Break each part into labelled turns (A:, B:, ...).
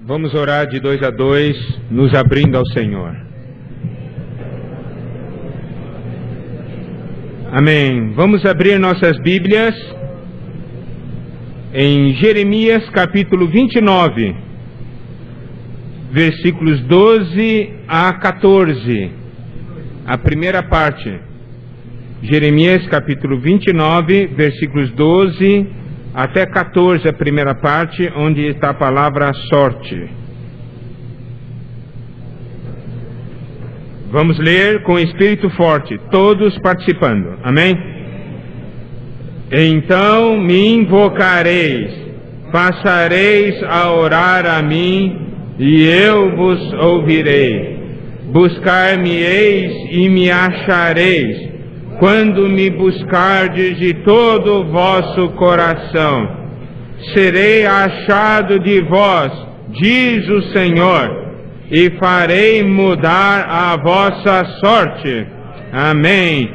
A: Vamos orar de 2 a 2, nos abrindo ao Senhor. Amém. Vamos abrir nossas Bíblias em Jeremias capítulo 29, versículos 12 a 14, a primeira parte. Jeremias capítulo 29, versículos 12 até 14, a primeira parte, onde está a palavra sorte. Vamos ler com espírito forte, todos participando. Amém? Então me invocareis, passareis a orar a mim, e eu vos ouvirei. Buscar-me-eis e me achareis, quando me buscardes de todo o vosso coração. Serei achado de vós, diz o Senhor, e farei mudar a vossa sorte. Amém.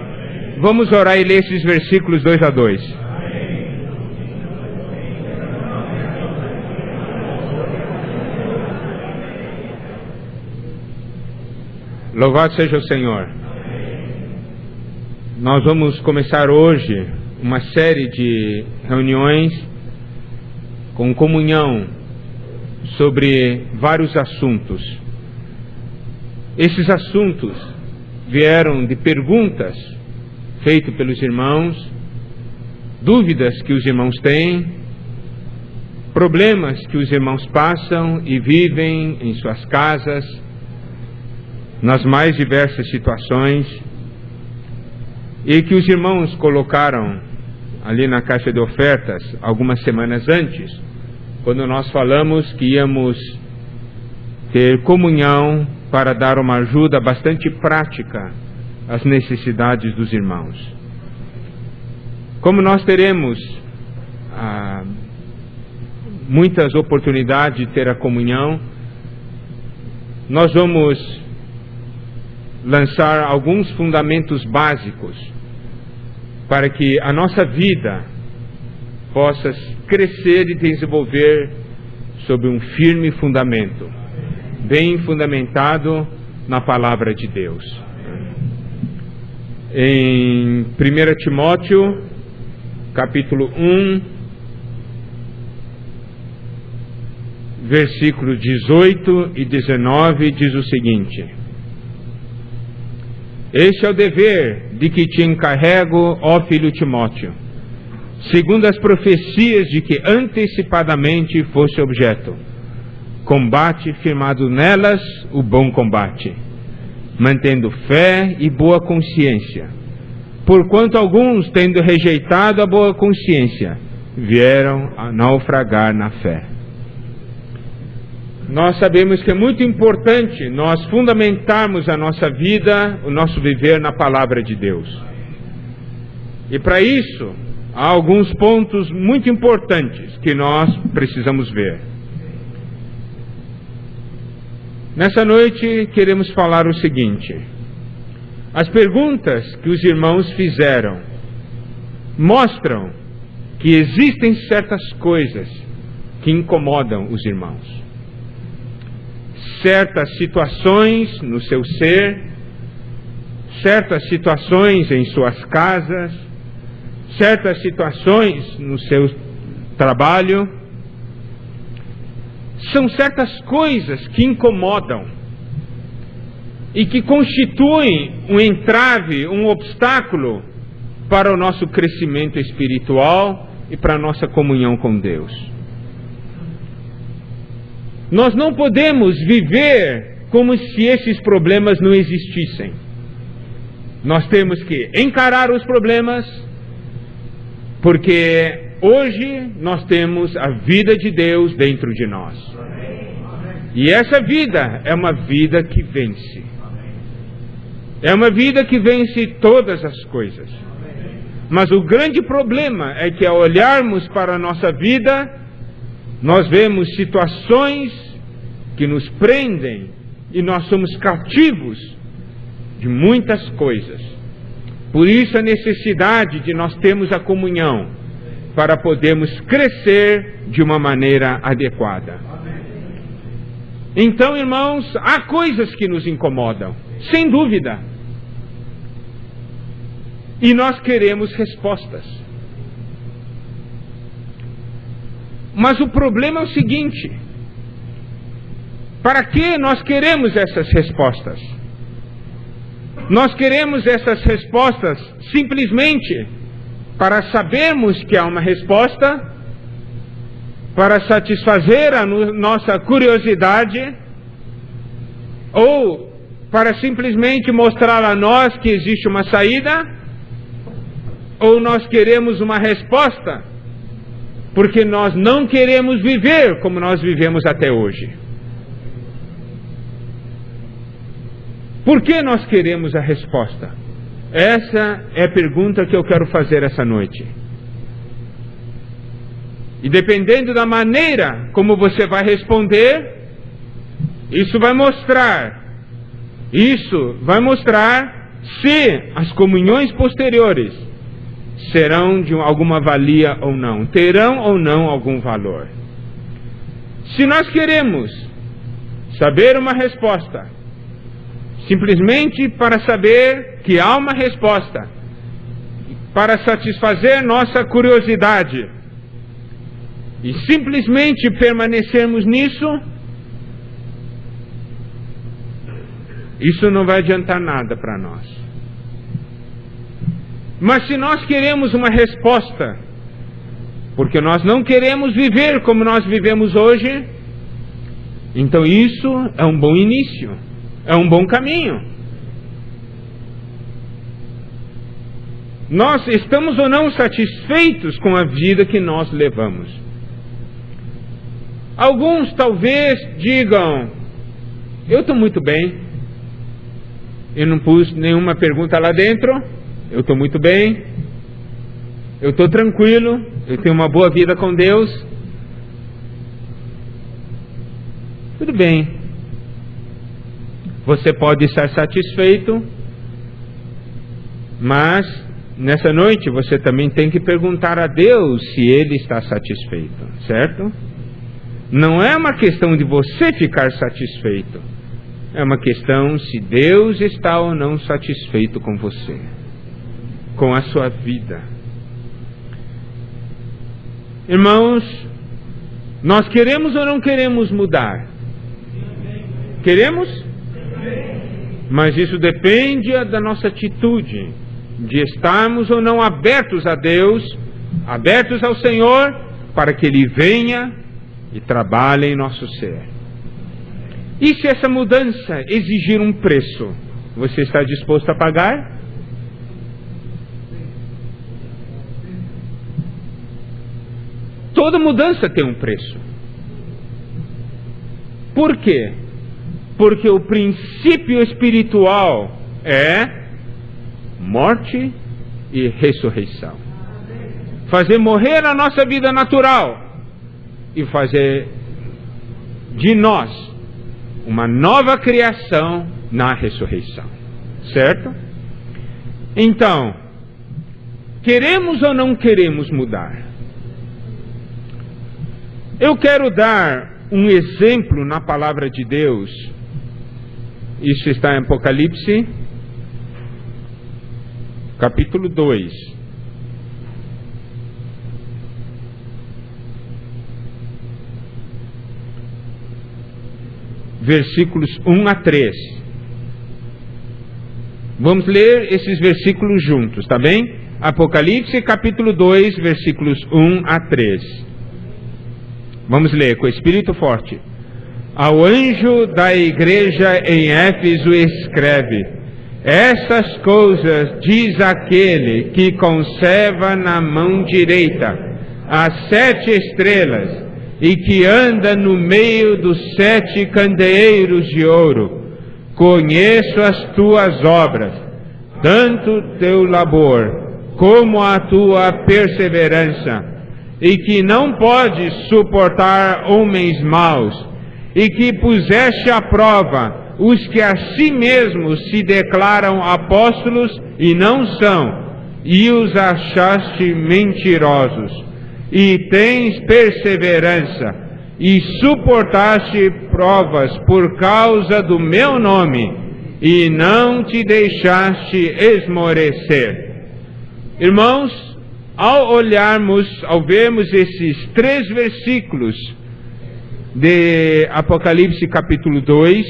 A: Vamos orar e ler esses versículos 2 a 2. Louvado seja o Senhor. Nós vamos começar hoje uma série de reuniões com comunhão sobre vários assuntos. Esses assuntos vieram de perguntas feitas pelos irmãos, dúvidas que os irmãos têm, problemas que os irmãos passam e vivem em suas casas, nas mais diversas situações, e que os irmãos colocaram ali na caixa de ofertas algumas semanas antes, quando nós falamos que íamos ter comunhão para dar uma ajuda bastante prática às necessidades dos irmãos. Como nós teremos muitas oportunidades de ter a comunhão, nós vamos lançar alguns fundamentos básicos para que a nossa vida possa crescer e desenvolver sob um firme fundamento, bem fundamentado na palavra de Deus. Em 1 Timóteo, capítulo 1, versículos 18 e 19, diz o seguinte: Este é o dever de que te encarrego, ó filho Timóteo, segundo as profecias de que antecipadamente foste objeto. Combate firmado nelas o bom combate, mantendo fé e boa consciência. Porquanto alguns, tendo rejeitado a boa consciência, vieram a naufragar na fé. Nós sabemos que é muito importante nós fundamentarmos a nossa vida, o nosso viver na palavra de Deus. E para isso, há alguns pontos muito importantes que nós precisamos ver. Nessa noite, queremos falar o seguinte: as perguntas que os irmãos fizeram mostram que existem certas coisas que incomodam os irmãos. Certas situações no seu ser, certas situações em suas casas, certas situações no seu trabalho, são certas coisas que incomodam e que constituem um entrave, um obstáculo para o nosso crescimento espiritual e para a nossa comunhão com Deus. Nós não podemos viver como se esses problemas não existissem. Nós temos que encarar os problemas, porque hoje nós temos a vida de Deus dentro de nós. E essa vida é uma vida que vence. É uma vida que vence todas as coisas. Mas o grande problema é que ao olharmos para a nossa vida, nós vemos situações que nos prendem e nós somos cativos de muitas coisas. Por isso a necessidade de nós termos a comunhão para podermos crescer de uma maneira adequada. Então, irmãos, há coisas que nos incomodam, sem dúvida. E nós queremos respostas. Mas o problema é o seguinte: para que nós queremos essas respostas? Nós queremos essas respostas simplesmente para sabermos que há uma resposta, para satisfazer a nossa curiosidade, ou para simplesmente mostrar a nós que existe uma saída, ou nós queremos uma resposta porque nós não queremos viver como nós vivemos até hoje. Por que nós queremos a resposta? Essa é a pergunta que eu quero fazer essa noite. E dependendo da maneira como você vai responder, isso vai mostrar se as comunhões posteriores serão de alguma valia ou não, terão ou não algum valor. Se nós queremos saber uma resposta, simplesmente para saber que há uma resposta, para satisfazer nossa curiosidade, e simplesmente permanecermos nisso, isso não vai adiantar nada para nós. Mas se nós queremos uma resposta, porque nós não queremos viver como nós vivemos hoje, então isso é um bom início, é um bom caminho. Nós estamos ou não satisfeitos com a vida que nós levamos? Alguns talvez digam: eu estou muito bem, eu não pus nenhuma pergunta lá dentro, eu estou muito bem, eu estou tranquilo, eu tenho uma boa vida com Deus. Tudo bem, você pode estar satisfeito, mas nessa noite você também tem que perguntar a Deus se Ele está satisfeito, certo? Não é uma questão de você ficar satisfeito, é uma questão se Deus está ou não satisfeito com você, com a sua vida. Irmãos, nós queremos ou não queremos mudar? Queremos? Mas isso depende da nossa atitude, de estarmos ou não abertos a Deus, abertos ao Senhor, para que Ele venha e trabalhe em nosso ser. E se essa mudança exigir um preço, você está disposto a pagar? Toda mudança tem um preço. Por quê? Porque o princípio espiritual é morte e ressurreição. Fazer morrer a nossa vida natural e fazer de nós uma nova criação na ressurreição. Certo? Então, queremos ou não queremos mudar? Eu quero dar um exemplo na palavra de Deus. Isso está em Apocalipse, capítulo 2. Versículos 1 a 3. Vamos ler esses versículos juntos, tá bem? Apocalipse, capítulo 2, versículos 1 a 3. Vamos ler com o espírito forte. Ao anjo da igreja em Éfeso escreve: essas coisas diz aquele que conserva na mão direita as 7 estrelas e que anda no meio dos 7 candeeiros de ouro. Conheço as tuas obras, tanto teu labor como a tua perseverança, e que não podes suportar homens maus, e que puseste à prova os que a si mesmos se declaram apóstolos e não são, e os achaste mentirosos, e tens perseverança, e suportaste provas por causa do meu nome, e não te deixaste esmorecer. Irmãos, ao vermos esses 3 versículos de Apocalipse capítulo 2,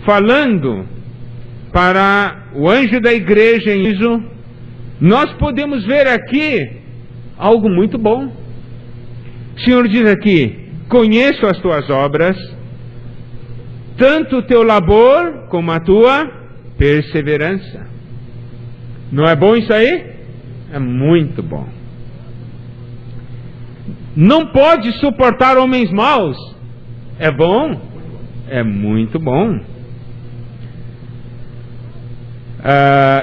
A: falando para o anjo da igreja em Éfeso, nós podemos ver aqui algo muito bom. O Senhor diz aqui: conheço as tuas obras, tanto o teu labor como a tua perseverança. Não é bom isso aí? É muito bom. Não pode suportar homens maus. É bom? É muito bom.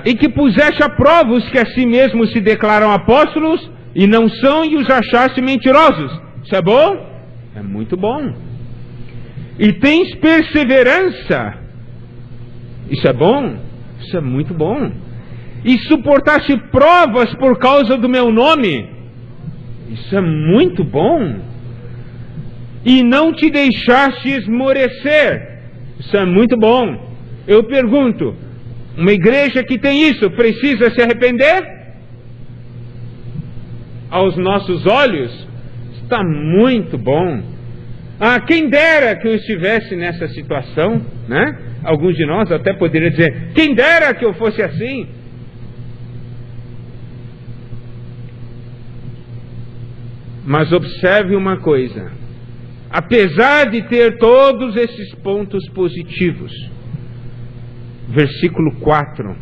A: E que puseste a prova os que a si mesmos se declaram apóstolos e não são, e os achaste mentirosos. Isso é bom? É muito bom. E tens perseverança. Isso é bom? Isso é muito bom. E suportaste provas por causa do meu nome. Isso é muito bom. E não te deixaste esmorecer. Isso é muito bom. Eu pergunto, uma igreja que tem isso precisa se arrepender? Aos nossos olhos, está muito bom. Quem dera que eu estivesse nessa situação, né? Alguns de nós até poderiam dizer: quem dera que eu fosse assim. Mas observe uma coisa: apesar de ter todos esses pontos positivos, versículo 4,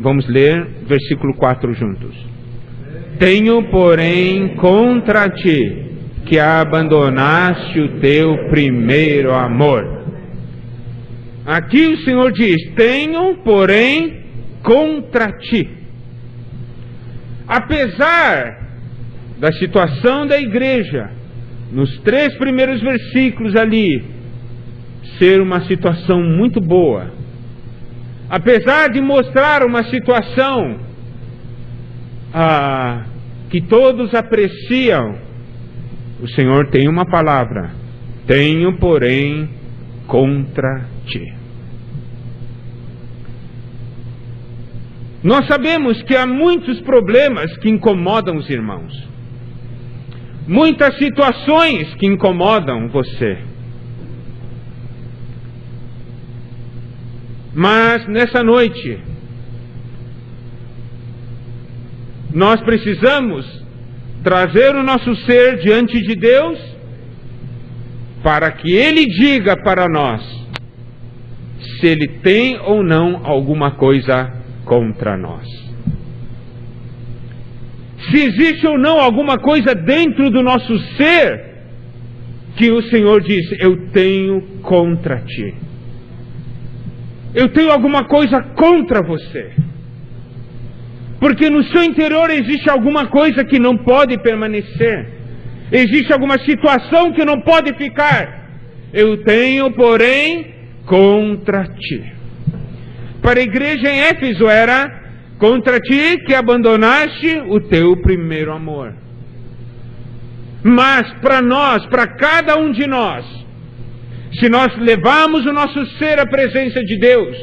A: vamos ler versículo 4 juntos. Tenho, porém, contra ti que abandonaste o teu primeiro amor. Aqui o Senhor diz: tenho, porém, contra ti. Apesar da situação da igreja, nos 3 primeiros versículos ali, ser uma situação muito boa, apesar de mostrar uma situação que todos apreciam, o Senhor tem uma palavra: tenho, porém, contra ti. Nós sabemos que há muitos problemas que incomodam os irmãos, muitas situações que incomodam você. Mas nessa noite, nós precisamos trazer o nosso ser diante de Deus, para que Ele diga para nós se Ele tem ou não alguma coisa contra nós. Se existe ou não alguma coisa dentro do nosso ser que o Senhor diz: eu tenho contra ti. Eu tenho alguma coisa contra você. Porque no seu interior existe alguma coisa que não pode permanecer. Existe alguma situação que não pode ficar. Eu tenho, porém, contra ti. Para a igreja em Éfeso era: contra ti que abandonaste o teu primeiro amor. Mas para nós, para cada um de nós, se nós levarmos o nosso ser à presença de Deus,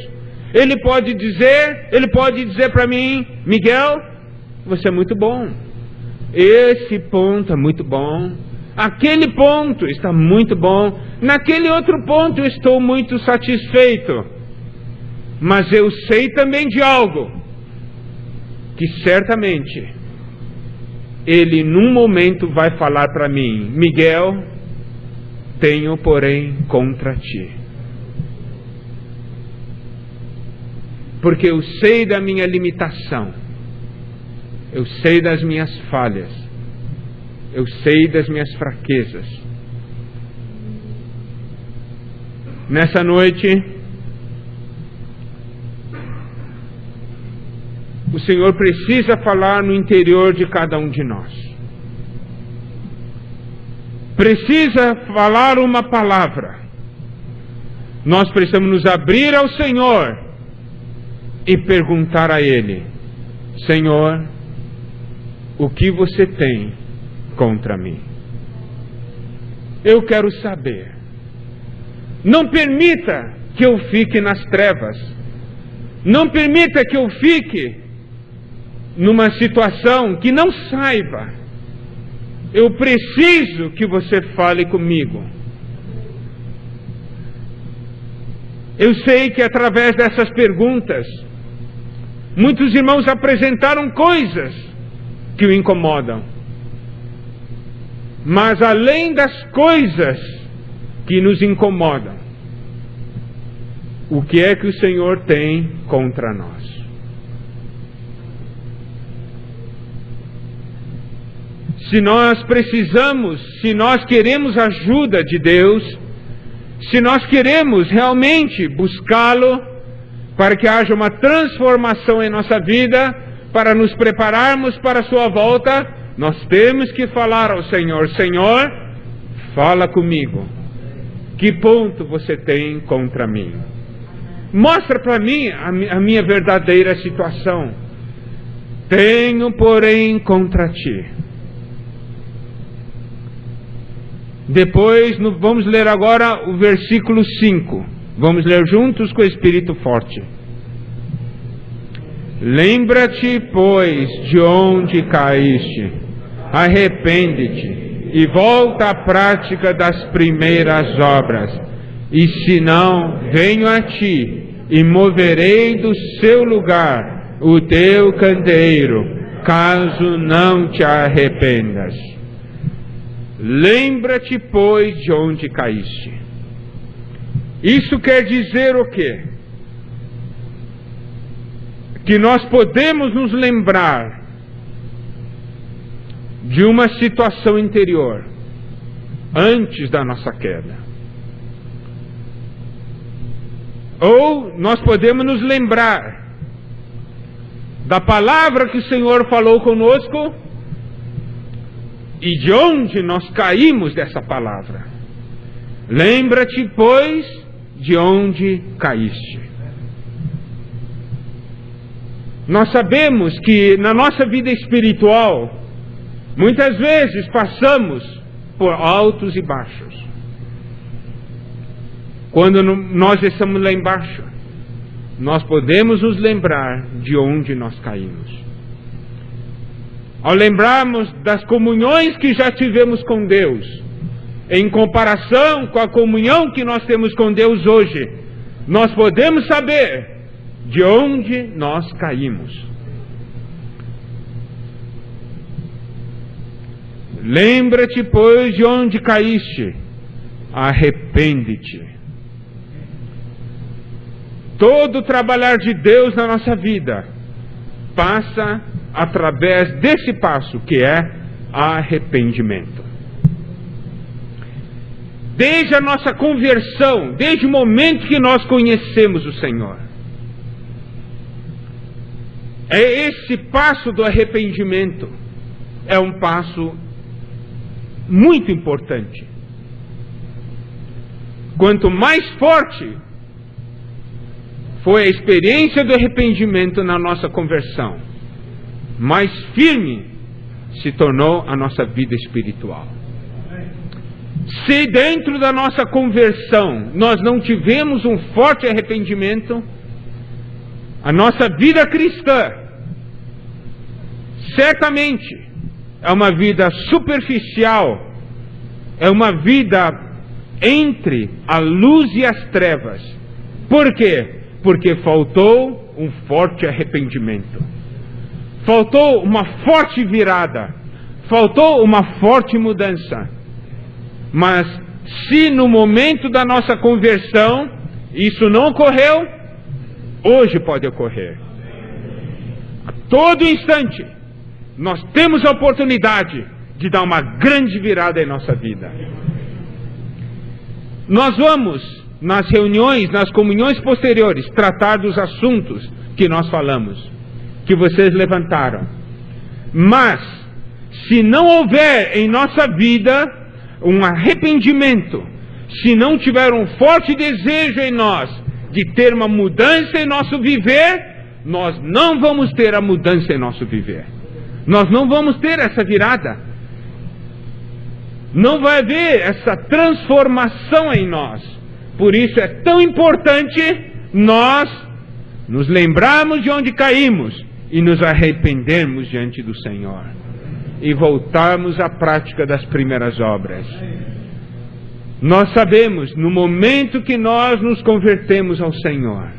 A: Ele pode dizer para mim: Miguel, você é muito bom. Esse ponto é muito bom. Aquele ponto está muito bom. Naquele outro ponto eu estou muito satisfeito. Mas eu sei também de algo, que certamente Ele num momento vai falar para mim: Miguel, tenho, porém, contra ti. Porque eu sei da minha limitação, eu sei das minhas falhas, eu sei das minhas fraquezas. Nessa noite, o Senhor precisa falar no interior de cada um de nós. Precisa falar uma palavra. Nós precisamos nos abrir ao Senhor e perguntar a Ele: Senhor, o que você tem contra mim? Eu quero saber. Não permita que eu fique nas trevas. Não permita que eu fique numa situação que não saiba. Eu preciso que você fale comigo. Eu sei que através dessas perguntas, muitos irmãos apresentaram coisas que o incomodam. Mas além das coisas que nos incomodam, o que é que o Senhor tem contra nós? Se nós precisamos, se nós queremos ajuda de Deus, se nós queremos realmente buscá-lo para que haja uma transformação em nossa vida, para nos prepararmos para a sua volta, nós temos que falar ao Senhor: Senhor, fala comigo. Que ponto você tem contra mim? Mostra para mim a minha verdadeira situação. Tenho, porém, contra ti. Depois, vamos ler agora o versículo 5. Vamos ler juntos com o Espírito forte. Lembra-te, pois, de onde caíste. Arrepende-te e volta à prática das primeiras obras. E se não, venho a ti e moverei do seu lugar o teu candeeiro, caso não te arrependas. Lembra-te, pois, de onde caíste. Isso quer dizer o quê? Que nós podemos nos lembrar de uma situação interior antes da nossa queda. Ou nós podemos nos lembrar da palavra que o Senhor falou conosco e de onde nós caímos dessa palavra. Lembra-te, pois, de onde caíste. Nós sabemos que na nossa vida espiritual, muitas vezes passamos por altos e baixos. Quando nós estamos lá embaixo, nós podemos nos lembrar de onde nós caímos. Ao lembrarmos das comunhões que já tivemos com Deus, em comparação com a comunhão que nós temos com Deus hoje, nós podemos saber de onde nós caímos. Lembra-te, pois, de onde caíste. Arrepende-te. Todo o trabalhar de Deus na nossa vida passa através desse passo, que é arrependimento. Desde a nossa conversão, desde o momento que nós conhecemos o Senhor, é esse passo do arrependimento, é um passo muito importante. Quanto mais forte foi a experiência do arrependimento na nossa conversão, mais firme se tornou a nossa vida espiritual. Se dentro da nossa conversão nós não tivemos um forte arrependimento, a nossa vida cristã certamente é uma vida superficial, é uma vida entre a luz e as trevas. Por quê? Porque faltou um forte arrependimento, faltou uma forte virada, faltou uma forte mudança. Mas se no momento da nossa conversão isso não ocorreu, hoje pode ocorrer. A todo instante nós temos a oportunidade de dar uma grande virada em nossa vida. Nós vamos, nas reuniões, nas comunhões posteriores, tratar dos assuntos que nós falamos, que vocês levantaram. Mas, se não houver em nossa vida um arrependimento, se não tiver um forte desejo em nós de ter uma mudança em nosso viver, nós não vamos ter a mudança em nosso viver. Nós não vamos ter essa virada. não vai haver essa transformação em nós. Por isso é tão importante nós nos lembrarmos de onde caímos e nos arrependermos diante do Senhor e voltarmos à prática das primeiras obras. Nós sabemos, no momento que nós nos convertemos ao Senhor,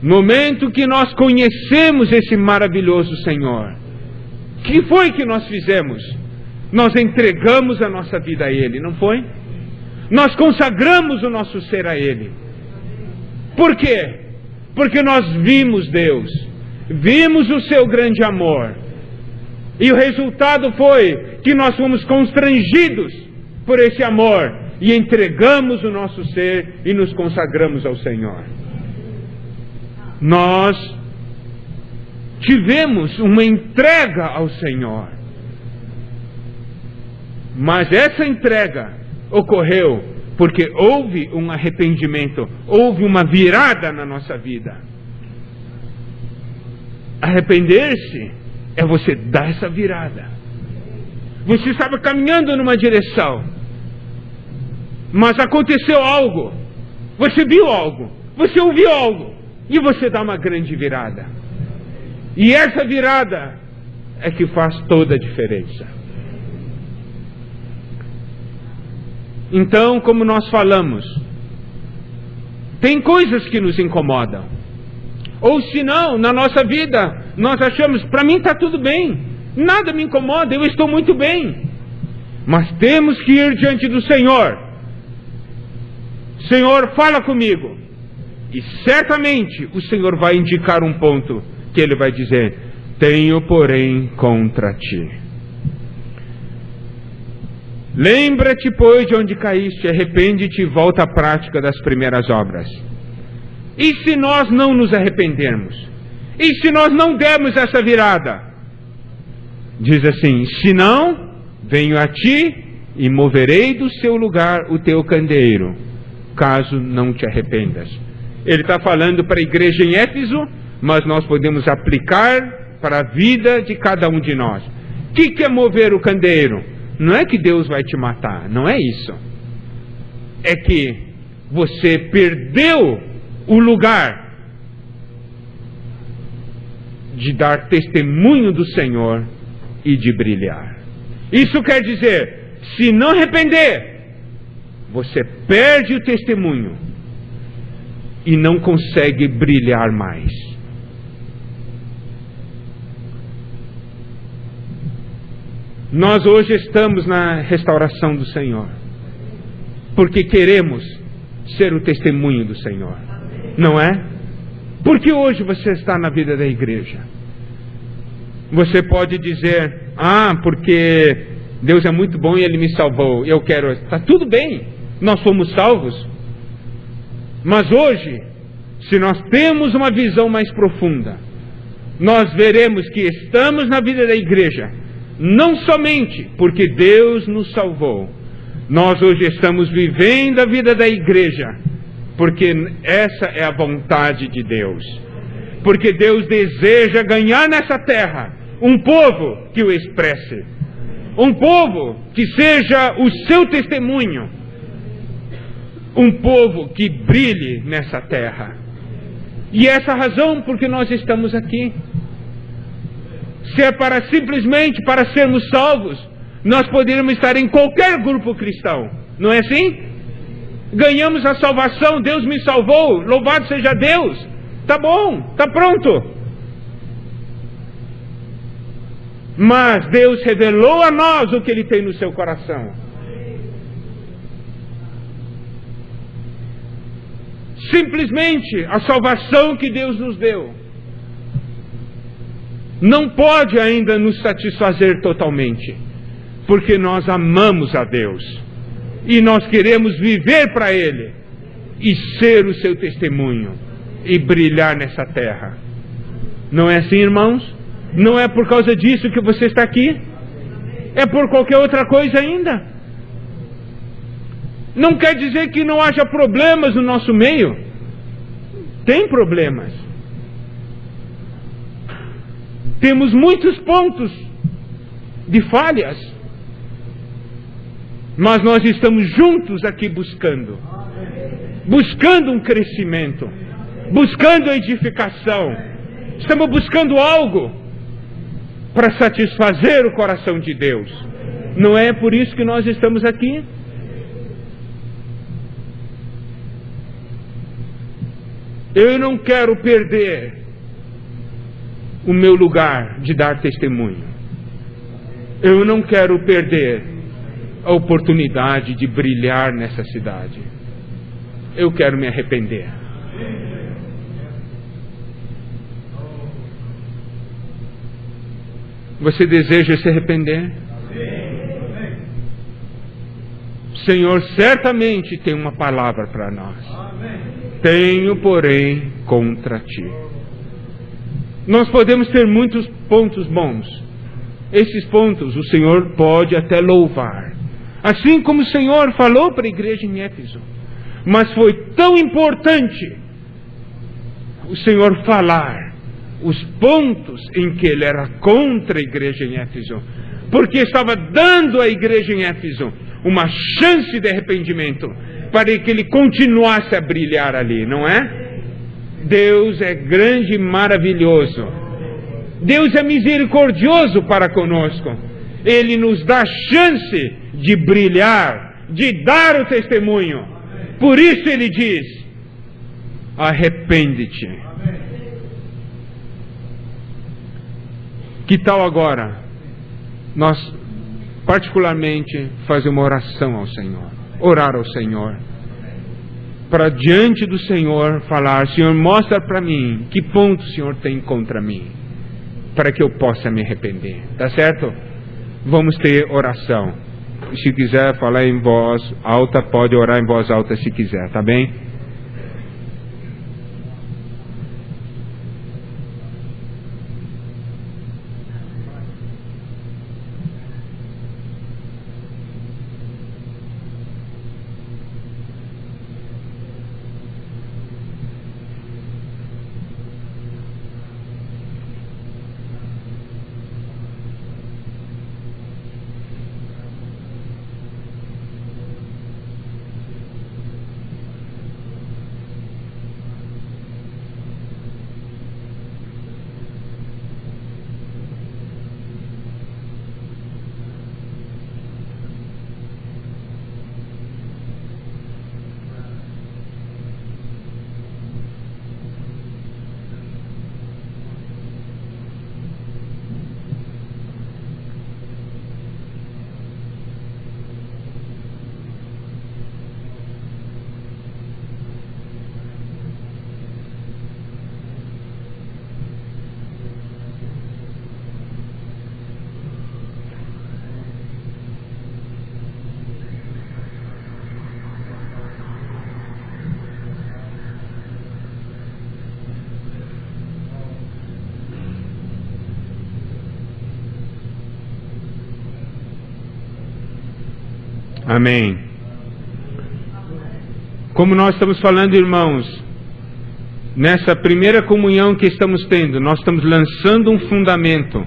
A: no momento que nós conhecemos esse maravilhoso Senhor, o que foi que nós fizemos? Nós entregamos a nossa vida a Ele, não foi? Nós consagramos o nosso ser a Ele. Por quê? Porque nós vimos Deus, vimos o seu grande amor, e o resultado foi que nós fomos constrangidos por esse amor e entregamos o nosso ser e nos consagramos ao Senhor. Nós tivemos uma entrega ao Senhor, mas essa entrega ocorreu porque houve um arrependimento, houve uma virada na nossa vida. Arrepender-se é você dar essa virada. Você estava caminhando numa direção, mas aconteceu algo, você viu algo, você ouviu algo, e você dá uma grande virada. E essa virada é que faz toda a diferença. Então, como nós falamos, tem coisas que nos incomodam. Ou se não, na nossa vida, nós achamos, para mim está tudo bem, nada me incomoda, eu estou muito bem. Mas temos que ir diante do Senhor. Senhor, fala comigo. E certamente o Senhor vai indicar um ponto que Ele vai dizer: tenho, porém, contra ti. Lembra-te, pois, de onde caíste, arrepende-te e volta à prática das primeiras obras. E se nós não nos arrependermos? E se nós não dermos essa virada? Diz assim: se não, venho a ti e moverei do seu lugar o teu candeeiro, caso não te arrependas. Ele está falando para a igreja em Éfeso, mas nós podemos aplicar para a vida de cada um de nós. O que é mover o candeeiro? Não é que Deus vai te matar, não é isso. É que você perdeu o lugar de dar testemunho do Senhor e de brilhar. Isso quer dizer, se não arrepender, você perde o testemunho e não consegue brilhar mais. Nós hoje estamos na restauração do Senhor, porque queremos ser o testemunho do Senhor, não é? Porque hoje você está na vida da igreja. Você pode dizer: porque Deus é muito bom e Ele me salvou, eu quero. Está tudo bem, nós fomos salvos. Mas hoje, se nós temos uma visão mais profunda, nós veremos que estamos na vida da igreja não somente porque Deus nos salvou. Nós hoje estamos vivendo a vida da igreja porque essa é a vontade de Deus. Porque Deus deseja ganhar nessa terra um povo que o expresse, um povo que seja o seu testemunho, um povo que brilhe nessa terra. E essa razão porque nós estamos aqui. Se é para simplesmente para sermos salvos, nós poderíamos estar em qualquer grupo cristão, não é assim? Ganhamos a salvação, Deus me salvou, louvado seja Deus, tá bom, tá pronto. Mas Deus revelou a nós o que Ele tem no seu coração. Simplesmente a salvação que Deus nos deu não pode ainda nos satisfazer totalmente, porque nós amamos a Deus e nós queremos viver para Ele e ser o seu testemunho e brilhar nessa terra. Não é assim, irmãos? Não é por causa disso que você está aqui? É por qualquer outra coisa ainda? Não quer dizer que não haja problemas no nosso meio. Tem problemas. Temos muitos pontos de falhas. mas nós estamos juntos aqui buscando um crescimento, buscando edificação. Estamos buscando algo para satisfazer o coração de Deus. Não é por isso que nós estamos aqui? Eu não quero perder o meu lugar de dar testemunho. Eu não quero perder a oportunidade de brilhar nessa cidade. Eu quero me arrepender. Você deseja se arrepender? O Senhor certamente tem uma palavra para nós. Tenho, porém, contra ti. Nós podemos ter muitos pontos bons. Esses pontos o Senhor pode até louvar. Assim como o Senhor falou para a igreja em Éfeso. Mas foi tão importante o Senhor falar os pontos em que ele era contra a igreja em Éfeso, porque estava dando à igreja em Éfeso uma chance de arrependimento, para que ele continuasse a brilhar ali, não é? Deus é grande e maravilhoso. Deus é misericordioso para conosco. Ele nos dá chance de brilhar, de dar o testemunho. Por isso ele diz: arrepende-te. Que tal agora nós particularmente fazer uma oração ao Senhor, orar ao Senhor, para diante do Senhor falar: Senhor, mostra para mim que ponto o Senhor tem contra mim, para que eu possa me arrepender, tá certo? Vamos ter oração. Se quiser falar em voz alta, pode orar em voz alta se quiser, tá bem? Amém. Como nós estamos falando, irmãos, nessa primeira comunhão que estamos tendo, nós estamos lançando um fundamento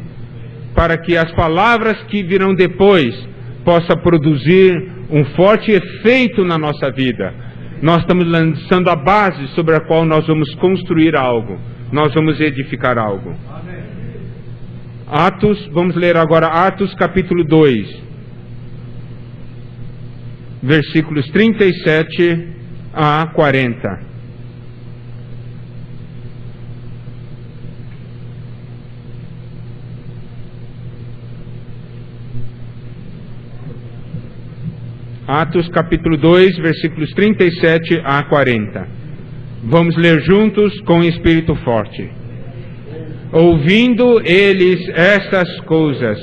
A: para que as palavras que virão depois possam produzir um forte efeito na nossa vida. Nós estamos lançando a base sobre a qual nós vamos construir algo, nós vamos edificar algo. Atos, vamos ler agora Atos capítulo 2. Versículos 37 a 40. Atos capítulo 2, versículos 37 a 40. Vamos ler juntos com espírito forte. Ouvindo eles estas coisas,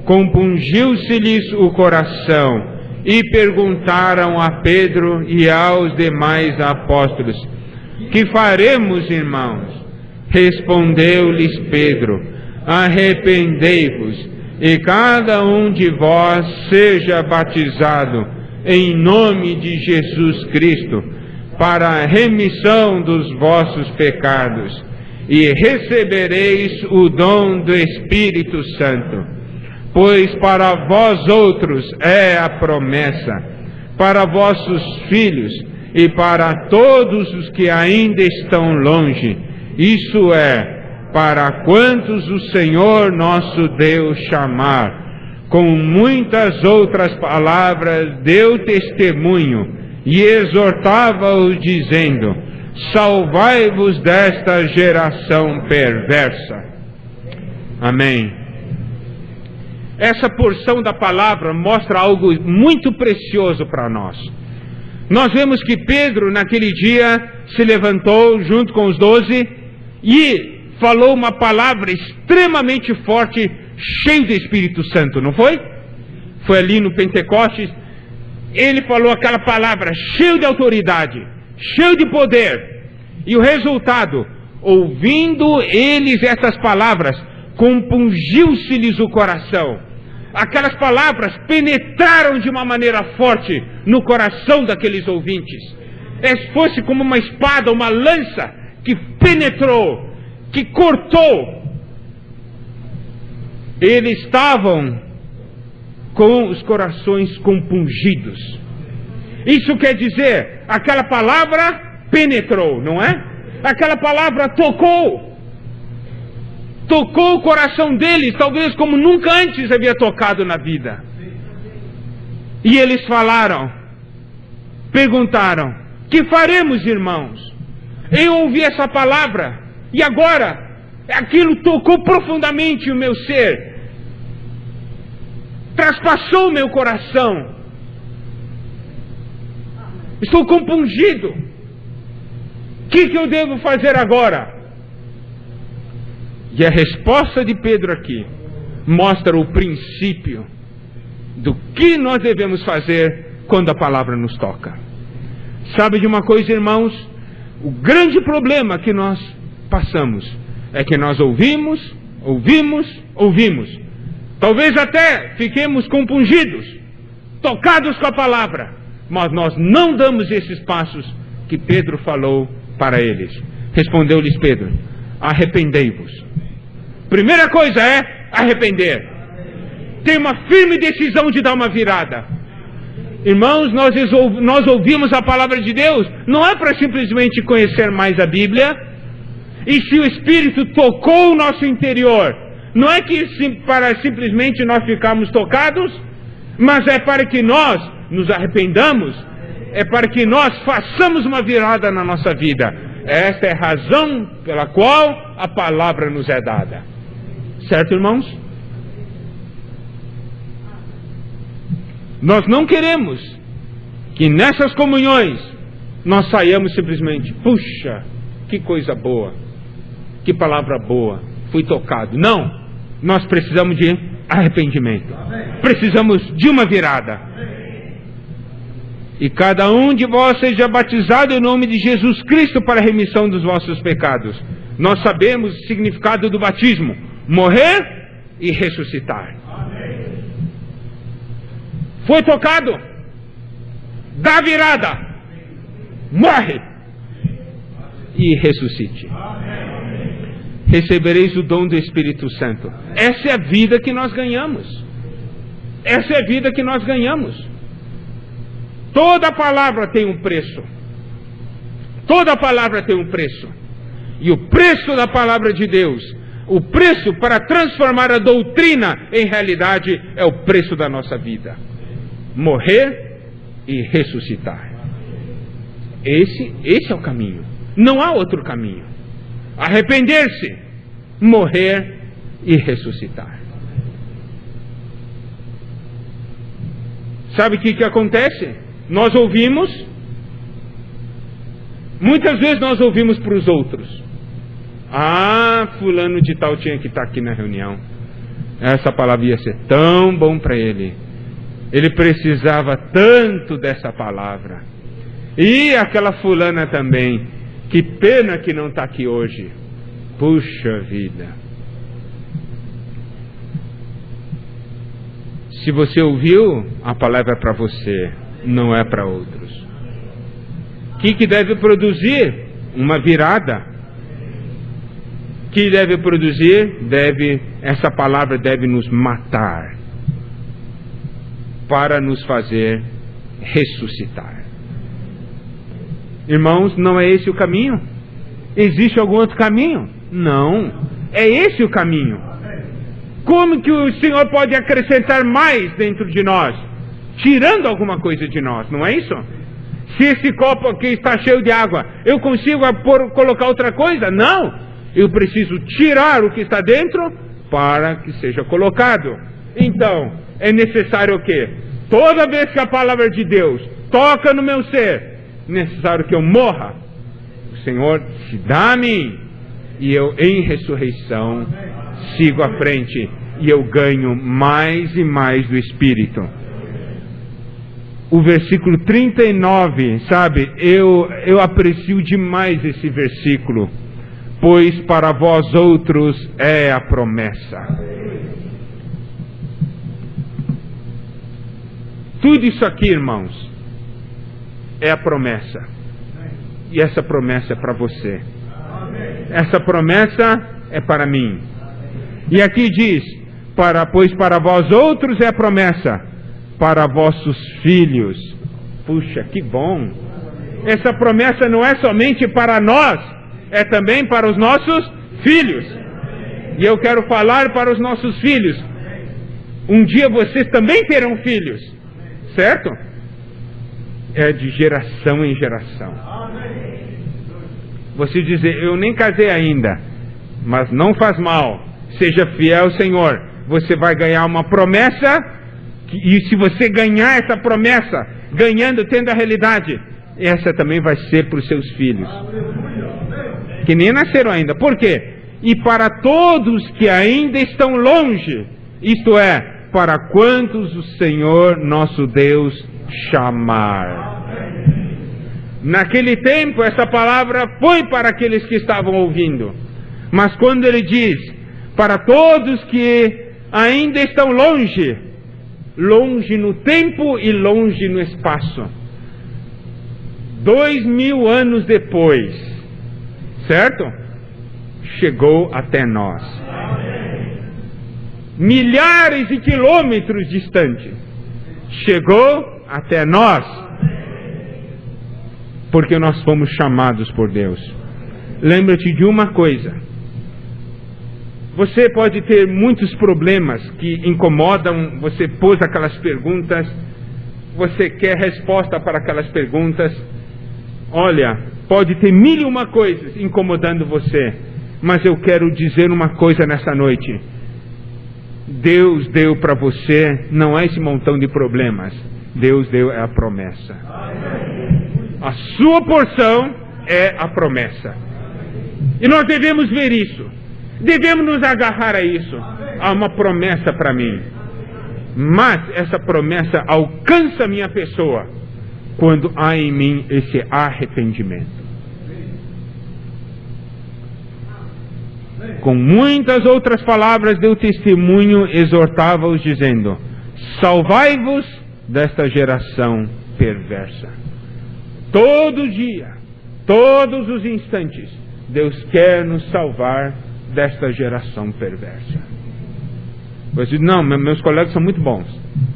A: compungiu-se-lhes o coração, e perguntaram a Pedro e aos demais apóstolos: que faremos, irmãos? Respondeu-lhes Pedro: arrependei-vos, e cada um de vós seja batizado em nome de Jesus Cristo, para a remissão dos vossos pecados, e recebereis o dom do Espírito Santo, pois para vós outros é a promessa, para vossos filhos e para todos os que ainda estão longe, isso é, para quantos o Senhor nosso Deus chamar. Com muitas outras palavras deu testemunho e exortava-os dizendo: salvai-vos desta geração perversa. Amém. Essa porção da palavra mostra algo muito precioso para nós. Nós vemos que Pedro naquele dia se levantou junto com os 12 e falou uma palavra extremamente forte, cheio do Espírito Santo, não foi? Foi ali no Pentecostes, ele falou aquela palavra cheio de autoridade, cheio de poder, e o resultado, ouvindo eles essas palavras, compungiu-se-lhes o coração. Aquelas palavras penetraram de uma maneira forte no coração daqueles ouvintes. Fosse como uma espada, uma lança que penetrou, que cortou. Eles estavam com os corações compungidos. Isso quer dizer, aquela palavra penetrou, não é? Aquela palavra tocou o coração deles, talvez como nunca antes havia tocado na vida. E eles falaram, perguntaram: que faremos, irmãos? Eu ouvi essa palavra e agora aquilo tocou profundamente o meu ser, traspassou o meu coração, estou compungido. O que eu devo fazer agora? E a resposta de Pedro aqui mostra o princípio do que nós devemos fazer quando a palavra nos toca. Sabe de uma coisa, irmãos? O grande problema que nós passamos é que nós ouvimos. Talvez até fiquemos compungidos, tocados com a palavra, mas nós não damos esses passos que Pedro falou para eles. Respondeu-lhes Pedro: arrependei-vos. Primeira coisa é arrepender. Tem uma firme decisão de dar uma virada. Irmãos, nós ouvimos a palavra de Deus, não é para simplesmente conhecer mais a Bíblia. E se o Espírito tocou o nosso interior, não é que para simplesmente nós ficarmos tocados, mas é para que nós nos arrependamos, é para que nós façamos uma virada na nossa vida. Esta é a razão pela qual a palavra nos é dada. Certo, irmãos? Nós não queremos que nessas comunhões nós saiamos simplesmente: puxa, que coisa boa, que palavra boa, fui tocado. Não, nós precisamos de arrependimento, precisamos de uma virada. E cada um de vós seja batizado em nome de Jesus Cristo para a remissão dos vossos pecados. Nós sabemos o significado do batismo: morrer e ressuscitar. Foi tocado, dá virada, morre e ressuscite. Recebereis o dom do Espírito Santo. Essa é a vida que nós ganhamos. Essa é a vida que nós ganhamos. Toda palavra tem um preço. Toda palavra tem um preço. E o preço da palavra de Deus, o preço para transformar a doutrina em realidade, é o preço da nossa vida: morrer e ressuscitar. Esse é o caminho. Não há outro caminho. Arrepender-se, morrer e ressuscitar. Sabe o que acontece? Nós ouvimos, muitas vezes nós ouvimos para os outros: ah, fulano de tal tinha que estar aqui na reunião, essa palavra ia ser tão bom para ele, ele precisava tanto dessa palavra. E aquela fulana também, que pena que não está aqui hoje, puxa vida. Se você ouviu, a palavra é para você, não é para outros. O que deve produzir? Uma virada. O que deve produzir? Essa palavra deve nos matar. para nos fazer ressuscitar. Irmãos, não é esse o caminho? Existe algum outro caminho? Não, é esse o caminho. Como que o Senhor pode acrescentar mais dentro de nós? Tirando alguma coisa de nós, não é isso? Se esse copo aqui está cheio de água, eu consigo colocar outra coisa? Não, eu preciso tirar o que está dentro para que seja colocado. Então, é necessário o quê? Toda vez que a palavra de Deus toca no meu ser, é necessário que eu morra. O Senhor se dá a mim, e eu em ressurreição sigo à frente, e eu ganho mais e mais do Espírito. O versículo 39, sabe, eu aprecio demais esse versículo, pois para vós outros é a promessa. Tudo isso aqui, irmãos, é a promessa. E essa promessa é para você. Essa promessa é para mim. E aqui diz, pois para vós outros é a promessa, para vossos filhos. Puxa, que bom! Essa promessa não é somente para nós, é também para os nossos filhos. E eu quero falar para os nossos filhos. Um dia vocês também terão filhos, certo? É de geração em geração. Você dizer, eu nem casei ainda, mas não faz mal, seja fiel, Senhor. Você vai ganhar uma promessa, e se você ganhar essa promessa, ganhando, tendo a realidade, essa também vai ser para os seus filhos, que nem nasceram ainda. Por quê? E para todos que ainda estão longe, isto é, para quantos o Senhor nosso Deus chamar. Naquele tempo essa palavra foi para aqueles que estavam ouvindo, mas quando ele diz para todos que ainda estão longe, longe no tempo e longe no espaço, 2000 anos depois, certo? Chegou até nós, milhares de quilômetros distante, chegou até nós, porque nós fomos chamados por Deus. Lembra-te de uma coisa: você pode ter muitos problemas que incomodam, você pôs aquelas perguntas, você quer resposta para aquelas perguntas. Olha, pode ter 1001 coisas incomodando você, mas eu quero dizer uma coisa nessa noite: Deus deu para você, não é esse montão de problemas, Deus deu a promessa. A sua porção é a promessa. E nós devemos ver isso. Devemos nos agarrar a isso. Há uma promessa para mim. Mas essa promessa alcança a minha pessoa quando há em mim esse arrependimento. Com muitas outras palavras deu testemunho, exortava-os dizendo: salvai-vos desta geração perversa. Todo dia, todos os instantes, Deus quer nos salvar desta geração perversa. Você diz, não, meus colegas são muito bons,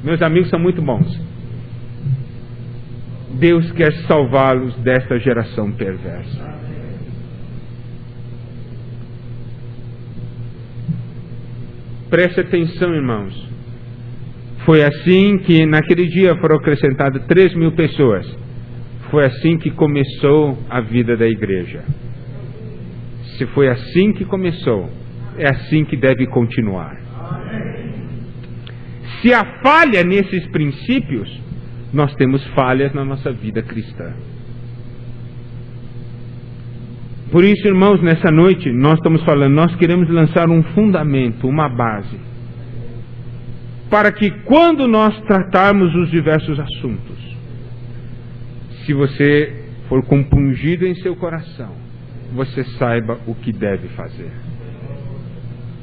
A: meus amigos são muito bons. Deus quer salvá-los desta geração perversa. Preste atenção, irmãos. Foi assim que naquele dia foram acrescentadas 3.000 pessoas. Foi assim que começou a vida da igreja. Se foi assim que começou, é assim que deve continuar. Se há falha nesses princípios, nós temos falhas na nossa vida cristã. Por isso, irmãos, nessa noite nós estamos falando, nós queremos lançar um fundamento, uma base, para que quando nós tratarmos os diversos assuntos, se você for compungido em seu coração, você saiba o que deve fazer.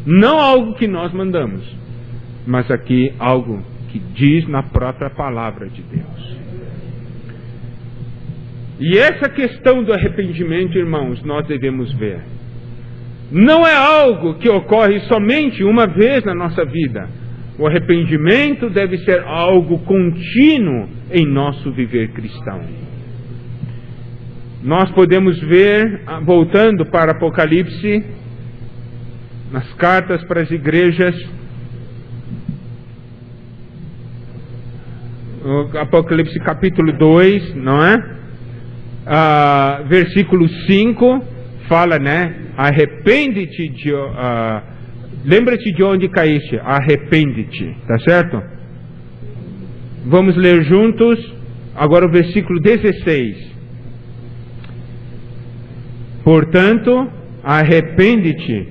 A: Não algo que nós mandamos, mas aqui algo que diz na própria palavra de Deus. E essa questão do arrependimento, irmãos, nós devemos ver. Não é algo que ocorre somente uma vez na nossa vida, O arrependimento deve ser algo contínuo em nosso viver cristão. Nós podemos ver, voltando para Apocalipse, nas cartas para as igrejas, Apocalipse capítulo 2, não é? Versículo 5, fala, né? Arrepende-te, lembra-te de onde caíste, arrepende-te, tá certo? Vamos ler juntos, agora o versículo 16. Portanto, arrepende-te,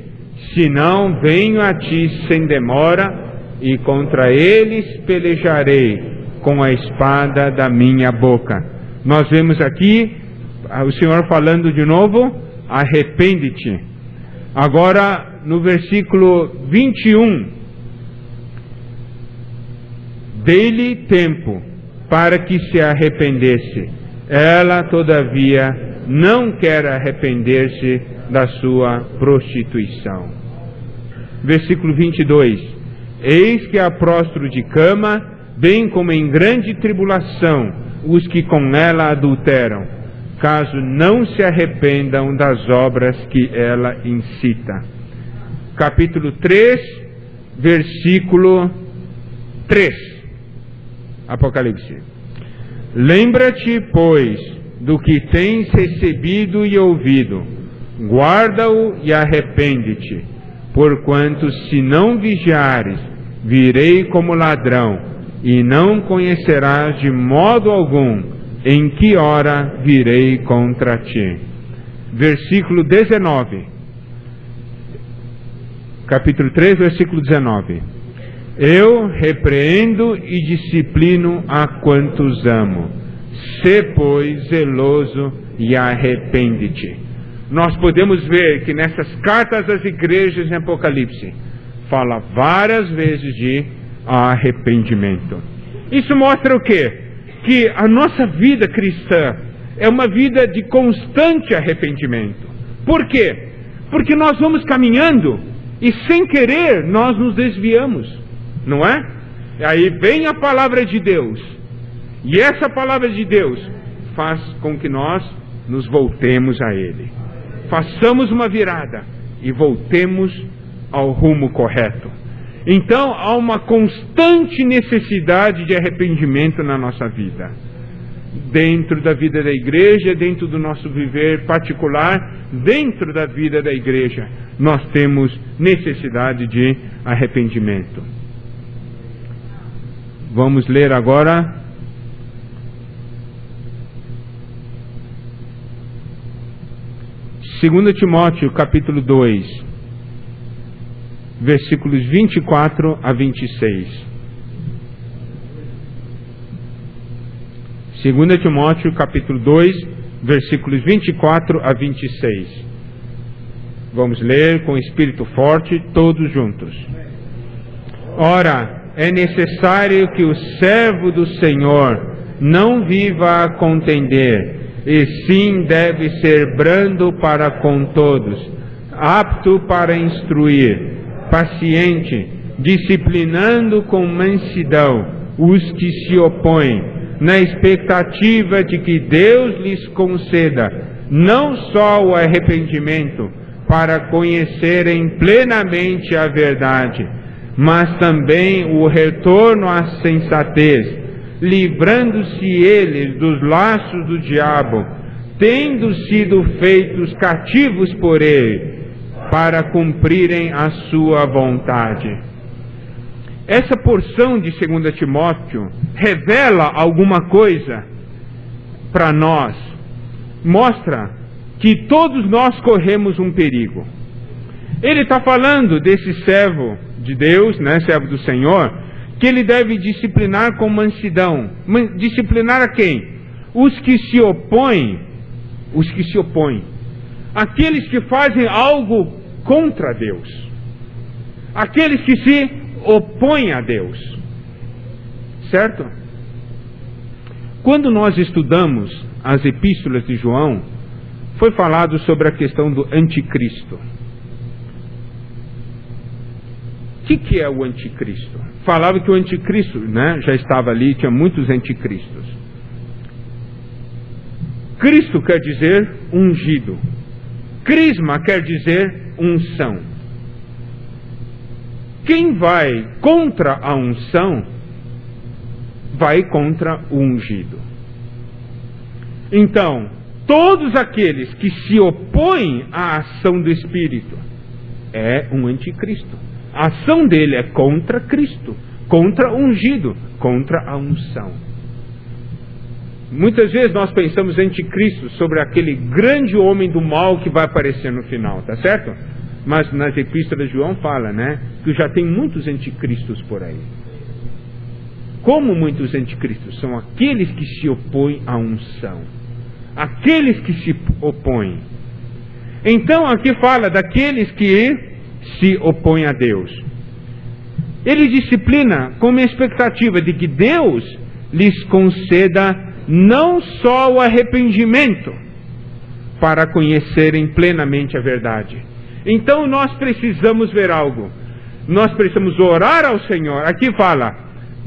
A: senão venho a ti sem demora, e contra eles pelejarei com a espada da minha boca. Nós vemos aqui o Senhor falando de novo, arrepende-te. Agora, no versículo 21, dei-lhe tempo para que se arrependesse. Ela, todavia, não quer arrepender-se da sua prostituição. Versículo 22. Eis que a prostro de cama, bem como em grande tribulação, os que com ela adulteram, caso não se arrependam das obras que ela incita. Capítulo 3, versículo 3. Apocalipse. Lembra-te, pois, do que tens recebido e ouvido, guarda-o e arrepende-te, porquanto se não vigiares, virei como ladrão, e não conhecerás de modo algum em que hora virei contra ti. Versículo 19. Capítulo 3, versículo 19. Eu repreendo e disciplino a quantos amo. Sê, pois, zeloso e arrepende-te. Nós podemos ver que nessas cartas às igrejas em Apocalipse, fala várias vezes de arrependimento. Isso mostra o quê? Que a nossa vida cristã é uma vida de constante arrependimento. Por quê? Porque nós vamos caminhando e sem querer nós nos desviamos, não é? E aí vem a palavra de Deus, e essa palavra de Deus faz com que nós nos voltemos a Ele. Façamos uma virada e voltemos ao rumo correto. Então há uma constante necessidade de arrependimento na nossa vida. Dentro da vida da igreja, dentro do nosso viver particular, dentro da vida da igreja, nós temos necessidade de arrependimento. Vamos ler agora 2 Timóteo capítulo 2, versículos 24 a 26. 2 Timóteo capítulo 2, versículos 24 a 26. Vamos ler com espírito forte, todos juntos. Ora, é necessário que o servo do Senhor não viva a contender, e sim deve ser brando para com todos, apto para instruir, paciente, disciplinando com mansidão os que se opõem, na expectativa de que Deus lhes conceda não só o arrependimento para conhecerem plenamente a verdade, mas também o retorno à sensatez, livrando-se eles dos laços do diabo, tendo sido feitos cativos por ele, para cumprirem a sua vontade. Essa porção de 2 Timóteo revela alguma coisa para nós. Mostra que todos nós corremos um perigo. Ele está falando desse servo de Deus, né, servo do Senhor, que ele deve disciplinar com mansidão. Disciplinar a quem? Os que se opõem. Os que se opõem. Aqueles que fazem algo contra Deus. Aqueles que se opõem a Deus. Certo? Quando nós estudamos as epístolas de João, foi falado sobre a questão do anticristo. que é o anticristo? Falava que o anticristo, né, já estava ali, tinha muitos anticristos. Cristo quer dizer ungido. Crisma quer dizer unção. Quem vai contra a unção, vai contra o ungido. Então, todos aqueles que se opõem à ação do Espírito é um anticristo. A ação dele é contra Cristo, contra o ungido, contra a unção. Muitas vezes nós pensamos anticristo sobre aquele grande homem do mal que vai aparecer no final, tá certo? Mas nas epístolas de João fala, né, que já tem muitos anticristos por aí. Como muitos anticristos? São aqueles que se opõem à unção. Aqueles que se opõem. Então aqui fala daqueles que se opõem a Deus. Ele disciplina com a expectativa de que Deus lhes conceda não só o arrependimento, para conhecerem plenamente a verdade. Então nós precisamos ver algo. Nós precisamos orar ao Senhor. Aqui fala,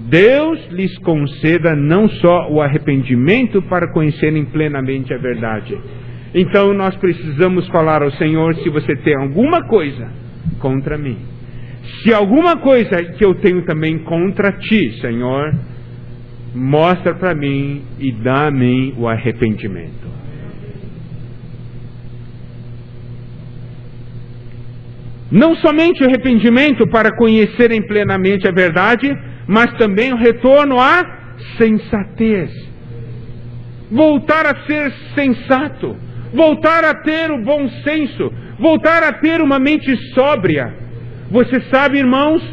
A: Deus lhes conceda não só o arrependimento para conhecerem plenamente a verdade. Então nós precisamos falar ao Senhor, se você tem alguma coisa contra mim, se alguma coisa que eu tenho também contra ti, Senhor, mostra para mim e dá a mim o arrependimento. Não somente o arrependimento para conhecerem plenamente a verdade, mas também o retorno à sensatez. Voltar a ser sensato, voltar a ter o bom senso, voltar a ter uma mente sóbria. Você sabe, irmãos,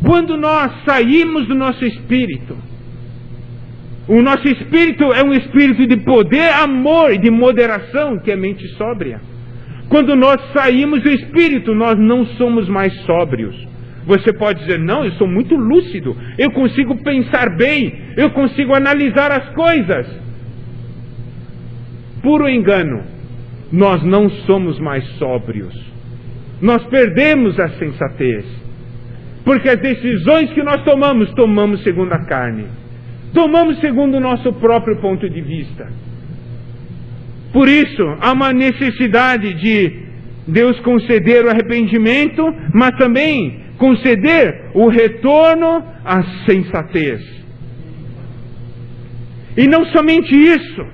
A: quando nós saímos do nosso espírito, o nosso espírito é um espírito de poder, amor e de moderação, que é mente sóbria. Quando nós saímos do espírito, nós não somos mais sóbrios. Você pode dizer, não, eu sou muito lúcido, eu consigo pensar bem, eu consigo analisar as coisas. Puro engano, nós não somos mais sóbrios. Nós perdemos a sensatez. Porque as decisões que nós tomamos segundo a carne. Tomamos segundo o nosso próprio ponto de vista. Por isso, há uma necessidade de Deus conceder o arrependimento, mas também conceder o retorno à sensatez. E não somente isso.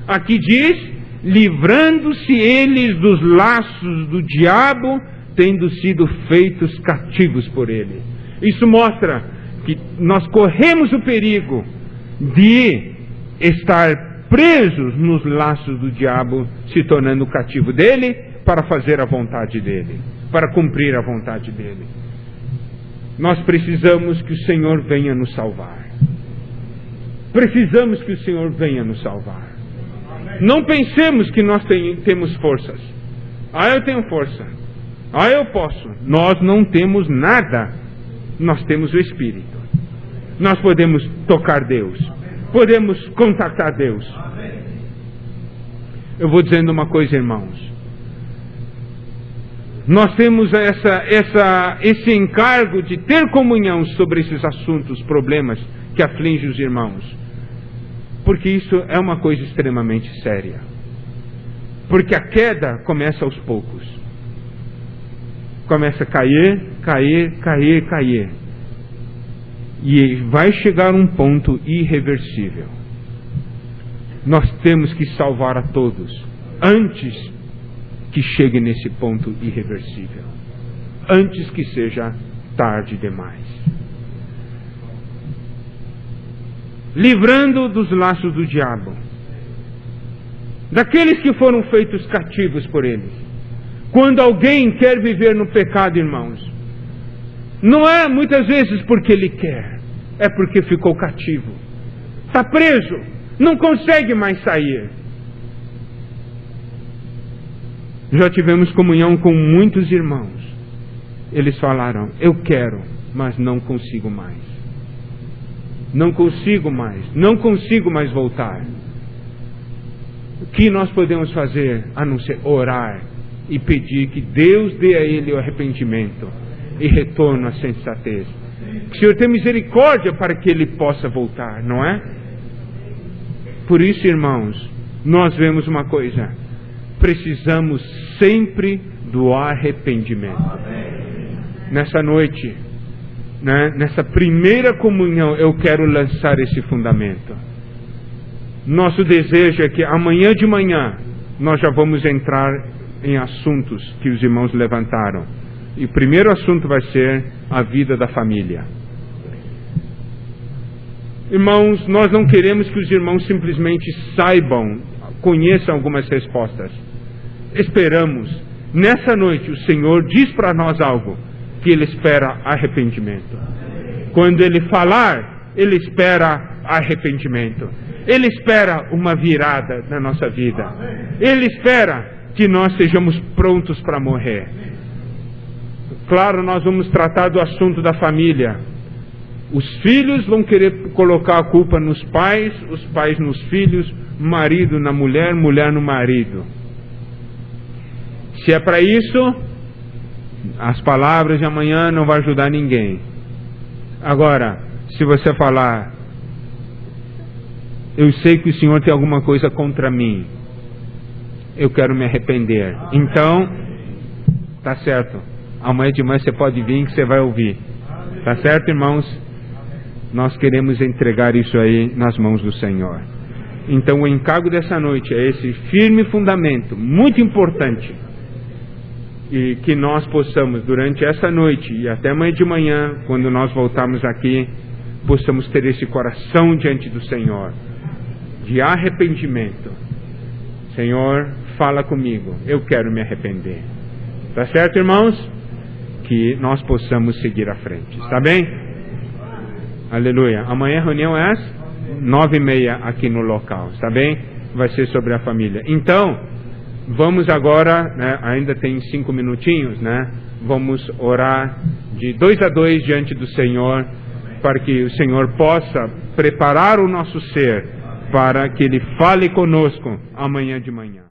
A: Aqui diz, livrando-se eles dos laços do diabo, tendo sido feitos cativos por ele. Isso mostra que nós corremos o perigo de estar presos nos laços do diabo, se tornando cativo dele, para fazer a vontade dele, para cumprir a vontade dele. Nós precisamos que o Senhor venha nos salvar. Precisamos que o Senhor venha nos salvar. Não pensemos que nós temos forças. Ah, eu tenho força. Ah, eu posso. Nós não temos nada. Nós temos o Espírito. Nós podemos tocar Deus. Podemos contactar Deus. Eu vou dizendo uma coisa, irmãos. Nós temos esse encargo de ter comunhão sobre esses assuntos, problemas que afligem os irmãos. Porque isso é uma coisa extremamente séria. Porque a queda começa aos poucos. Começa a cair, cair, cair, cair. E vai chegar um ponto irreversível. Nós temos que salvar a todos antes que chegue nesse ponto irreversível. Antes que seja tarde demais. Livrando dos laços do diabo. Daqueles que foram feitos cativos por eles. Quando alguém quer viver no pecado, irmãos, não é muitas vezes porque ele quer, é porque ficou cativo. Está preso, não consegue mais sair. Já tivemos comunhão com muitos irmãos. Eles falaram, eu quero, mas não consigo mais. Não consigo mais voltar. O que nós podemos fazer a não ser orar e pedir que Deus dê a ele o arrependimento, e retorno à sensatez. Que o Senhor tenha misericórdia para que ele possa voltar, não é? Por isso, irmãos, nós vemos uma coisa: precisamos sempre do arrependimento. Nessa noite, né, nessa primeira comunhão, eu quero lançar esse fundamento. Nosso desejo é que amanhã de manhã nós já vamos entrar em assuntos que os irmãos levantaram. E o primeiro assunto vai ser a vida da família. Irmãos, nós não queremos que os irmãos simplesmente saibam, conheçam algumas respostas. Esperamos, nessa noite, o Senhor diz para nós algo, que Ele espera arrependimento. Quando Ele falar, Ele espera arrependimento. Ele espera uma virada na nossa vida. Ele espera que nós sejamos prontos para morrer. Claro, nós vamos tratar do assunto da família. Os filhos vão querer colocar a culpa nos pais, os pais nos filhos, marido na mulher, mulher no marido. Se é para isso, as palavras de amanhã não vão ajudar ninguém. Agora, se você falar, eu sei que o Senhor tem alguma coisa contra mim, eu quero me arrepender. Então, tá certo. Amanhã de manhã você pode vir que você vai ouvir. Tá certo, irmãos? Nós queremos entregar isso aí nas mãos do Senhor. Então o encargo dessa noite é esse firme fundamento, muito importante. E que nós possamos, durante essa noite e até amanhã de manhã, quando nós voltarmos aqui, possamos ter esse coração diante do Senhor, de arrependimento. Senhor, fala comigo, eu quero me arrepender. Tá certo, irmãos? Que nós possamos seguir à frente. Está bem? Aleluia. Amanhã a reunião é às 9h30 aqui no local. Está bem? Vai ser sobre a família. Então, vamos agora, né, ainda tem 5 minutinhos, né? Vamos orar de 2 a 2 diante do Senhor, para que o Senhor possa preparar o nosso ser, para que Ele fale conosco amanhã de manhã.